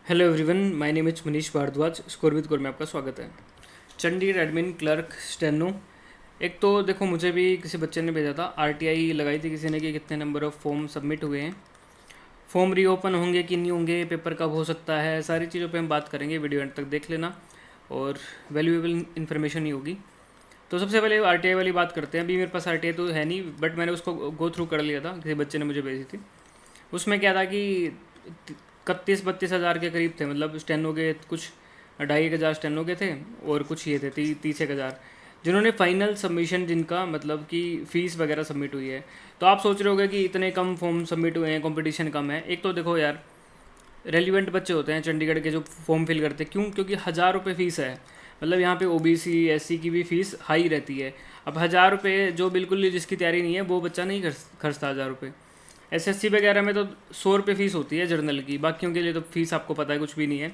Hello everyone, my name is Manish Bhardwaj. Score with में आपका स्वागत है। Chandigarh admin clerk steno. एक तो देखो, मुझे भी किसी बच्चे ने भेजा था, आरटीआई लगाई थी किसी ने कि कितने नंबर ऑफ फॉर्म सबमिट हुए हैं, फॉर्म रीओपन होंगे कि नहीं होंगे, पेपर कब हो सकता है, सारी चीज़ों पे हम बात करेंगे। वीडियो एंड तक देख लेना और वैल्यूएबल इन्फॉर्मेशन ही होगी। तो सबसे पहले आरटीआई वाली बात करते हैं। अभी मेरे पास आरटीआई तो है नहीं, बट मैंने उसको गो थ्रू कर लिया था, किसी बच्चे ने मुझे भेजी थी। उसमें क्या था कि 31-32 हज़ार के करीब थे, मतलब स्टेनो के कुछ 2,500 स्टेनो के थे और कुछ ये थे 30-1 हज़ार जिन्होंने फाइनल सबमिशन, जिनका मतलब कि फ़ीस वगैरह सबमिट हुई है। तो आप सोच रहे होगे कि इतने कम फॉर्म सबमिट हुए हैं, कंपटीशन कम है। एक तो देखो यार, रेलिवेंट बच्चे होते हैं चंडीगढ़ के जो फॉर्म फिल करते हैं, क्यों? क्योंकि 1,000 रुपये फ़ीस है। मतलब यहाँ पे ओबीसी एससी की भी फ़ीस हाई रहती है। अब 1,000 रुपये जो बिल्कुल जिसकी तैयारी नहीं है वो बच्चा नहीं खर्चता 1,000 रुपये। एसएससी वगैरह में तो 100 रुपये फ़ीस होती है जर्नल की, बाकियों के लिए तो फ़ीस आपको पता है कुछ भी नहीं है,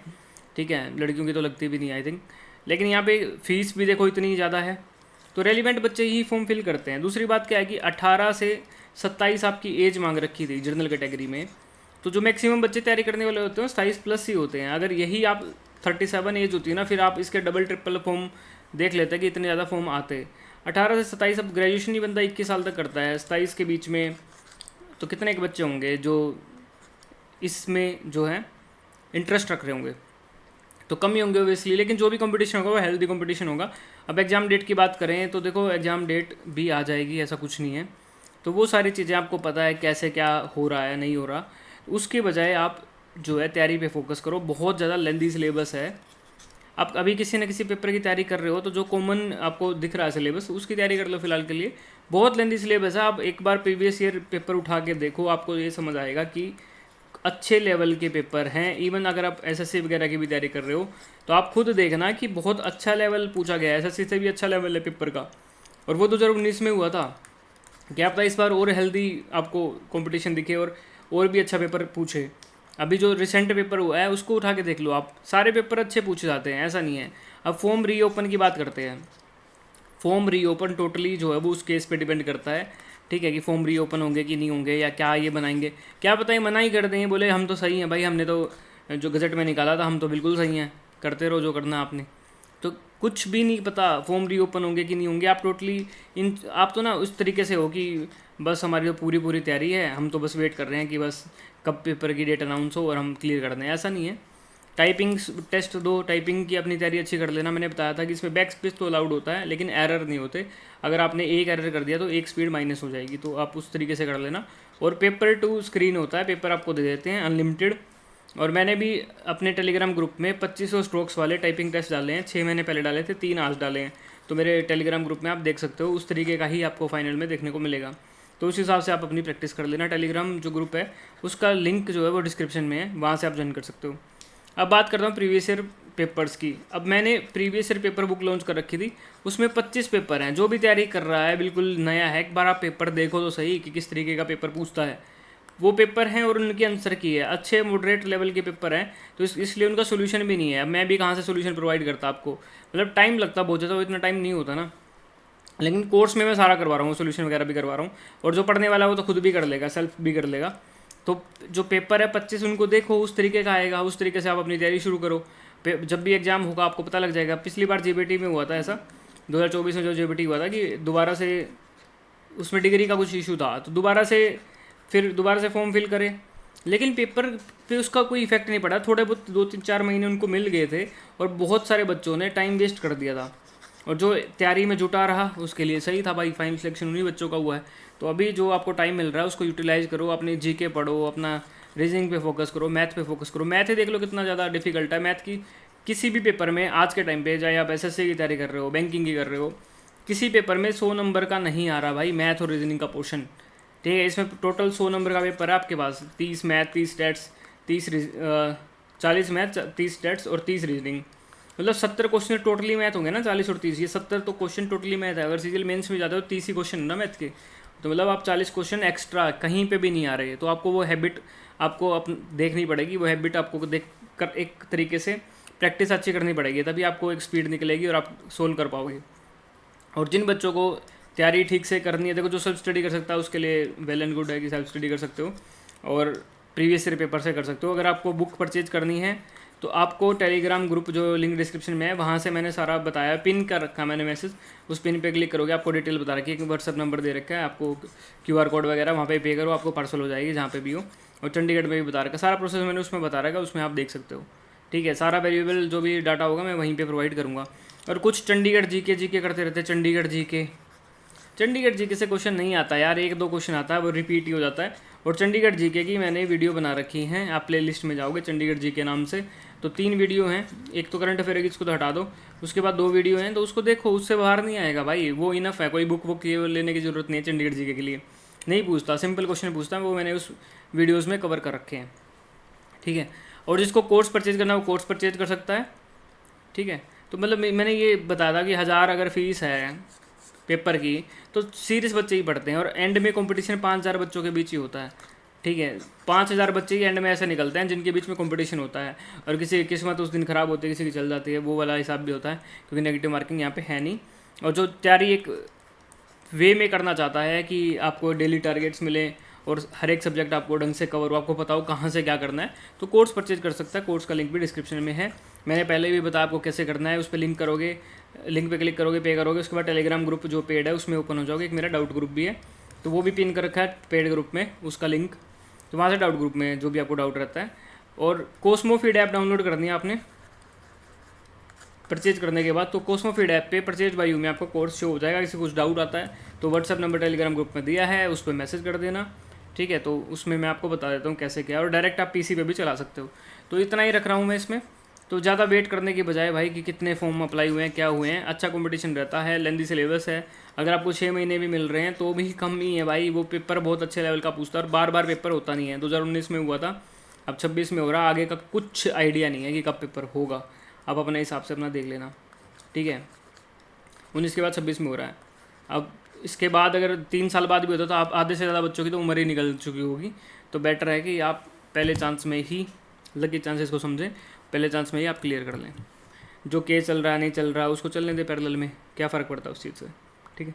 ठीक है। लड़कियों की तो लगती भी नहीं आई थिंक, लेकिन यहाँ पे फ़ीस भी देखो इतनी ज़्यादा है। तो रेलिवेंट बच्चे ही फॉर्म फिल करते हैं। दूसरी बात क्या है कि 18 से 27 आपकी एज मांग रखी थी जनरल कैटेगरी में। तो जो मैक्सिमम बच्चे तैयारी करने वाले होते हैं 27+ ही होते हैं। अगर यही आप 37 एज होती है ना, फिर आप इसके डबल ट्रिपल फॉर्म देख लेते हैं कि इतने ज़्यादा फॉर्म आते। 18 से 27, अब ग्रेजुएशन ही बंदा 21 साल तक करता है, 27 के बीच में तो कितने के बच्चे होंगे जो इसमें जो है इंटरेस्ट रख रहे होंगे? तो कम ही होंगे ओबियसली, लेकिन जो भी कंपटीशन होगा वो हेल्दी कंपटीशन होगा। अब एग्ज़ाम डेट की बात करें तो देखो, एग्ज़ाम डेट भी आ जाएगी, ऐसा कुछ नहीं है। तो वो सारी चीज़ें आपको पता है कैसे क्या हो रहा है, नहीं हो रहा। उसके बजाय आप जो है तैयारी पे फोकस करो। बहुत ज़्यादा लेंदी सिलेबस है। आप अभी किसी न किसी पेपर की तैयारी कर रहे हो तो जो कॉमन आपको दिख रहा है सिलेबस, उसकी तैयारी कर लो फिलहाल के लिए। बहुत लेंदी सिलेबस है। आप एक बार प्रीवियस ईयर पेपर उठा के देखो, आपको ये समझ आएगा कि अच्छे लेवल के पेपर हैं। इवन अगर आप एसएससी वगैरह की भी तैयारी कर रहे हो तो आप खुद देखना कि बहुत अच्छा लेवल पूछा गया है, एसएससी से भी अच्छा लेवल है पेपर का। और वो 2019 में हुआ था। क्या पता इस बार और हेल्दी आपको कंपटीशन दिखे और भी अच्छा पेपर पूछे। अभी जो रिसेंट पेपर हुआ है उसको उठा के देख लो आप, सारे पेपर अच्छे पूछे जाते हैं, ऐसा नहीं है। अब फॉर्म रीओपन की बात करते हैं। फॉर्म रीओपन टोटली जो है वो उस केस पे डिपेंड करता है, ठीक है, कि फॉर्म रीओपन होंगे कि नहीं होंगे, या क्या ये बनाएंगे। क्या पता ही मना ही कर दें, बोले हम तो सही हैं भाई, हमने तो जो गजट में निकाला था हम तो बिल्कुल सही हैं, करते रहो जो करना आपने। तो कुछ भी नहीं पता फॉर्म रीओपन होंगे कि नहीं होंगे। आप टोटली आप तो ना उस तरीके से हो कि बस हमारी तो पूरी पूरी तैयारी है, हम तो बस वेट कर रहे हैं कि बस कब पेपर की डेट अनाउंस हो और हम क्लियर कर दें। ऐसा नहीं है। टाइपिंग टेस्ट दो, टाइपिंग की अपनी तैयारी अच्छी कर लेना। मैंने बताया था कि इसमें बैक स्पेस तो अलाउड होता है लेकिन एरर नहीं होते। अगर आपने एक एरर कर दिया तो एक स्पीड माइनस हो जाएगी, तो आप उस तरीके से कर लेना। और पेपर टू स्क्रीन होता है, पेपर आपको दे देते हैं अनलिमिटेड। और मैंने भी अपने टेलीग्राम ग्रुप में 2500 स्ट्रोक्स वाले टाइपिंग टेस्ट डाले हैं। 6 महीने पहले डाले थे, 3 आज डाले हैं। तो मेरे टेलीग्राम ग्रुप में आप देख सकते हो, उस तरीके का ही आपको फाइनल में देखने को मिलेगा। तो उस हिसाब से आप अपनी प्रैक्टिस कर लेना। टेलीग्राम जो ग्रुप है उसका लिंक जो है वो डिस्क्रिप्शन में है, वहाँ से आप ज्वाइन कर सकते हो। अब बात करता हूँ प्रीवियस ईयर पेपर्स की। अब मैंने previous year paper book launch कर रखी थी, उसमें 25 पेपर हैं। जो भी तैयारी कर रहा है बिल्कुल नया है, एक बार आप पेपर देखो तो सही कि किस तरीके का पेपर पूछता है। वो पेपर हैं और उनके आंसर की है, अच्छे मॉडरेट लेवल के पेपर हैं। तो इसलिए उनका सोल्यूशन भी नहीं है। अब मैं भी कहाँ से सोल्यूशन प्रोवाइड करता आपको, मतलब टाइम लगता बहुत ज़्यादा, वो इतना टाइम नहीं होता ना। लेकिन कोर्स में मैं सारा करवा रहा हूँ, सोल्यूशन वगैरह भी करवा रहा हूँ। और जो पढ़ने वाला है वो तो खुद भी कर लेगा, सेल्फ भी कर लेगा। तो जो पेपर है 25, उनको देखो उस तरीके का आएगा, उस तरीके से आप अपनी तैयारी शुरू करो। जब भी एग्जाम होगा आपको पता लग जाएगा। पिछली बार जेबीटी में हुआ था ऐसा, 2024 में जो जेबीटी हुआ था कि दोबारा से उसमें डिग्री का कुछ इशू था, तो दोबारा से फॉर्म फिल करें। लेकिन पेपर पे उसका कोई इफेक्ट नहीं पड़ा। थोड़े बहुत 2-3-4 महीने उनको मिल गए थे और बहुत सारे बच्चों ने टाइम वेस्ट कर दिया था। और जो तैयारी में जुटा रहा उसके लिए सही था भाई, फाइनल सिलेक्शन उन्हीं बच्चों का हुआ है। तो अभी जो आपको टाइम मिल रहा है उसको यूटिलाइज करो, अपने जीके पढ़ो, अपना रीजनिंग पे फोकस करो, मैथ पे फोकस करो। मैथ ही देख लो कितना ज़्यादा डिफिकल्ट है। मैथ की किसी भी पेपर में आज के टाइम पे, चाहे आप एसएससी की तैयारी कर रहे हो, बैंकिंग की कर रहे हो, किसी पेपर में 100 नंबर का नहीं आ रहा भाई मैथ और रीजनिंग का पोर्शन, ठीक है। इसमें टोटल 100 नंबर का पेपर है आपके पास, 30 मैथ, 30 स्टैट्स, 40 मैथ, 30 स्टैट्स और 30 रीजनिंग। मतलब 70 क्वेश्चन टोटली मैथ होंगे ना, 40 और 30, ये 70 तो क्वेश्चन टोटली मैथ है। अगर सीजीएल मेंस में जाते हो 30 ही क्वेश्चन है ना मैथ के, तो मतलब आप 40 क्वेश्चन एक्स्ट्रा कहीं पे भी नहीं आ रहे। तो आपको वो हैबिट आपको देखनी पड़ेगी। वो हैबिट आपको देख कर एक तरीके से प्रैक्टिस अच्छी करनी पड़ेगी, तभी आपको एक स्पीड निकलेगी और आप सोल्व कर पाओगे। और जिन बच्चों को तैयारी ठीक से करनी है, देखो जो सेल्फ स्टडी कर सकता है उसके लिए वेल एंड गुड है कि सेल्फ स्टडी कर सकते हो और प्रीवियस ईयर पेपर से कर सकते हो। अगर आपको बुक परचेज करनी है तो आपको टेलीग्राम ग्रुप जो लिंक डिस्क्रिप्शन में है वहाँ से मैंने सारा बताया, पिन कर रखा मैंने मैसेज, उस पिन पे क्लिक करोगे आपको डिटेल बता रखी है कि व्हाट्सअप नंबर दे रखा है, आपको QR कोड वगैरह वहाँ पे करो, आपको पार्सल हो जाएगी जहाँ पे भी हो। और चंडीगढ़ में भी बता रखा, सारा प्रोसेस मैंने उसमें बता रखा, उसमें आप देख सकते हो। ठीक है, सारा वेरिएबल जो भी डाटा होगा मैं वहीं पर प्रोवाइड करूँगा। और कुछ चंडीगढ़ जीके करते रहते हैं, चंडीगढ़ जीके से क्वेश्चन नहीं आता यार, 1-2 क्वेश्चन आता है, वो रिपीट ही हो जाता है। और चंडीगढ़ जीके की मैंने वीडियो बना रखी हैं, आप प्ले लिस्ट में जाओगे चंडीगढ़ जीके नाम से, तो 3 वीडियो हैं। एक तो करंट अफेयर की, इसको तो हटा दो, उसके बाद 2 वीडियो हैं, तो उसको देखो, उससे बाहर नहीं आएगा भाई, वो इनफ है। कोई बुक ये लेने की ज़रूरत नहीं है चंडीगढ़ जीके के लिए, नहीं पूछता, सिंपल क्वेश्चन पूछता है, वो मैंने उस वीडियोज़ में कवर कर रखे हैं। ठीक है, और जिसको कोर्स परचेज करना है वो कोर्स परचेज कर सकता है। ठीक है, तो मतलब मैंने ये बताया था कि 1000 अगर फीस है पेपर की, तो सीरियस बच्चे ही पढ़ते हैं, और एंड में कंपटीशन 5000 बच्चों के बीच ही होता है। ठीक है, 5000 बच्चे ही एंड में ऐसे निकलते हैं जिनके बीच में कंपटीशन होता है, और किसी की किस्मत उस दिन ख़राब होती है, किसी की चल जाती है, वो वाला हिसाब भी होता है, क्योंकि नेगेटिव मार्किंग यहाँ पे है नहीं। और जो तैयारी एक वे में करना चाहता है कि आपको डेली टारगेट्स मिले और हर एक सब्जेक्ट आपको ढंग से कवर हो, आपको पता हो कहाँ से क्या करना है, तो कोर्स परचेज कर सकता है। कोर्स का लिंक भी डिस्क्रिप्शन में है, मैंने पहले भी बताया आपको कैसे करना है। उस पर लिंक करोगे, लिंक पे क्लिक करोगे, पे करोगे, उसके बाद टेलीग्राम ग्रुप जो पेड है उसमें ओपन हो जाओगे। एक मेरा डाउट ग्रुप भी है, तो वो भी पिन कर रखा है पेड ग्रुप में, उसका लिंक, तो वहाँ से डाउट ग्रुप में जो भी आपको डाउट रहता है। और कोस्मो फीड ऐप डाउनलोड करनी है आपने परचेज करने के बाद, तो कोस्मो फीड ऐप पे परचेज बाय यू में आपको कोर्स शो हो जाएगा। किसी कुछ डाउट आता है तो व्हाट्सअप नंबर टेलीग्राम ग्रुप में दिया है, उस पर मैसेज कर देना। ठीक है, तो उसमें मैं आपको बता देता हूँ कैसे क्या, और डायरेक्ट आप PC पे भी चला सकते हो। तो इतना ही रख रहा हूँ मैं इसमें, तो ज़्यादा वेट करने की बजाय भाई कि कितने फॉर्म अप्लाई हुए हैं, क्या हुए हैं, अच्छा कंपटीशन रहता है, लेंदी सिलेबस है। अगर आपको 6 महीने भी मिल रहे हैं तो भी कम ही है भाई, वो पेपर बहुत अच्छे लेवल का पूछता है, और बार पेपर होता नहीं है। 2019 में हुआ था, अब 26 में हो रहा, आगे का कुछ आइडिया नहीं है कि कब पेपर होगा, आप अपने हिसाब से अपना देख लेना। ठीक है, 19 के बाद 26 में हो रहा है। अब इसके बाद अगर 3 साल बाद भी होता तो आप आधे से ज़्यादा बच्चों की तो उम्र ही निकल चुकी होगी, तो बेटर है कि आप पहले चांस में ही, लकी चांसेस को समझें, पहले चांस में ही आप क्लियर कर लें। जो केस चल रहा है नहीं चल रहा उसको चलने दे पैरेलल में, क्या फ़र्क पड़ता है उस चीज़ से। ठीक है।